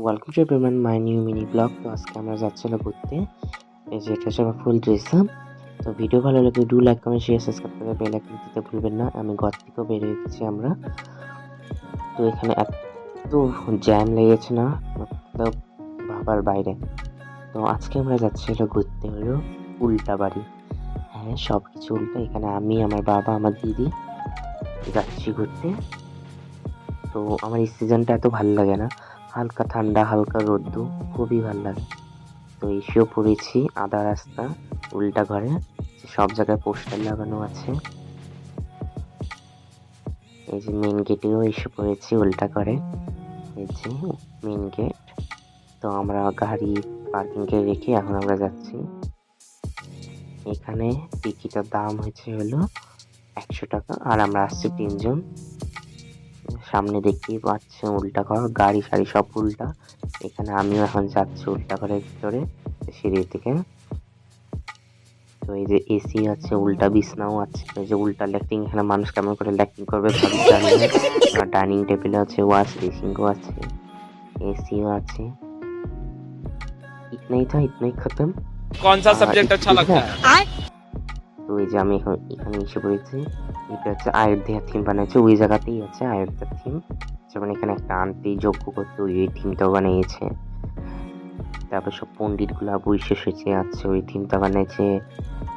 Welcome to everyone my new mini blog. তো আজকে আমরা যাচ্ছিলাম ঘুরতে। এই যে এটা সব ফুল ড্রেস আপ। তো ভিডিও ভালো লাগলে do like comment share subscribe করে বেল আইকন দিতে ভুলবেন না। আমি ঘর থেকেও বের হয়ে গেছি আমরা। তো এখানে এত জ্যাম লেগেছে না, তো ভাবার বাইরে। তো আজকে আমরা যাচ্ছি ঘুরতে হলো উল্টাবাড়ি। হ্যাঁ, সব কিছু উল্টা। এখানে আমি, আমার বাবা, আমার দিদি যাচ্ছি ঘুরতে। তো আমার এই সিজনটা এত ভালো লাগে না, হালকা ঠান্ডা হালকা রোদ্দু, খুবই ভালো লাগে। তো এসেও পড়েছি আধা রাস্তা উল্টা ঘরে, সব জায়গায় পোস্টার লাগানো আছে। এই যে মেন গেটেও এসে পড়েছি উল্টা ঘরে, এই যে মেন গেট। তো আমরা গাড়ি পার্কিংয়ে রেখে এখন আমরা যাচ্ছি। এখানে টিকিটের দাম হলো 100 টাকা, আর আমরা আসছি 3 জন। সামনে দেখতেই পাচ্ছেন উল্টা ঘর, গাড়ি সারি সব উল্টা। এখানে আমিও এখন যাচ্ছি উল্টা ঘরের ভিতরে সিঁড়ি থেকে। তো এই যে এসি আছে, উল্টা বিছনাও আছে। এই যে উল্টা ল্যাট্রিন, এখানে মানুষ কেমন করে ল্যাট্রিন করবে ভাবি জানি না। আর ডাইনিং টেবিল আছে, ওয়াশ বেসিনও আছে, এসিও আছে। ইতনা ही था, इतना ही खत्म। कौन सा सब्जेक्ट अच्छा लगता है? তো এই যে আমি এখন এখানে এসে পড়েছি। এটা হচ্ছে আয়োধ্যা থিম বানিয়েছে, ওই জায়গাতেই আছে আয়োধ্যা থিম। যেমন এখানে একটা আন্টি যজ্ঞ করতে ওই থিমটাও বানিয়েছে। তারপর সব পণ্ডিত গুলা বসে সেজে আছে, ওই থিমটা বানিয়েছে।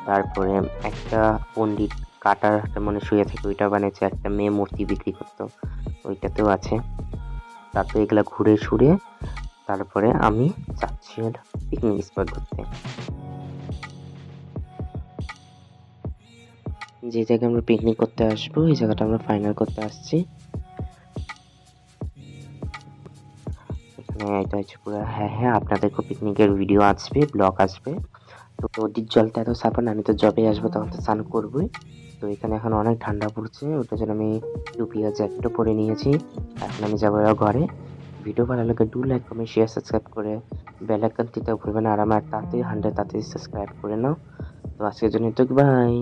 তারপরে একটা পণ্ডিত কাটার হাতে মনে শুয়ে থাকে, ওইটা বানিয়েছে। একটা মেয়ে মূর্তি বিক্রি করতো, ওইটাতেও আছে। তারপরে এগুলা ঘুরে সুরে তারপরে আমি যাচ্ছি পিকনিক স্পট ঘুরতে। যে জায়গায় আমরা পিকনিক করতে আসবো এই জায়গাটা আমরা ফাইনাল করতে আসছি। এখানে এটা হচ্ছে পুরো, হ্যাঁ আপনাদেরকে পিকনিকের ভিডিও আসবে, ব্লগ আসবে। তো নদীর জলটা এত সাফা না, আমি তো যবে আসবো তখন তো স্নান করবোই। তো এখানে এখন অনেক ঠান্ডা পড়ছে, ওটার জন্য আমি টুপি আর জ্যাকেটও পরে নিয়েছি। এখন আমি যাবো ঘরে। ভিডিও ভালো লাগে do like comment share subscribe করে বেল আইকন দিতে ভুলবেন না। আর আমার তাড়াতাড়ি 100 তাড়াতাড়ি সাবস্ক্রাইব করে নাও। তো আজকের জন্য তো বাই।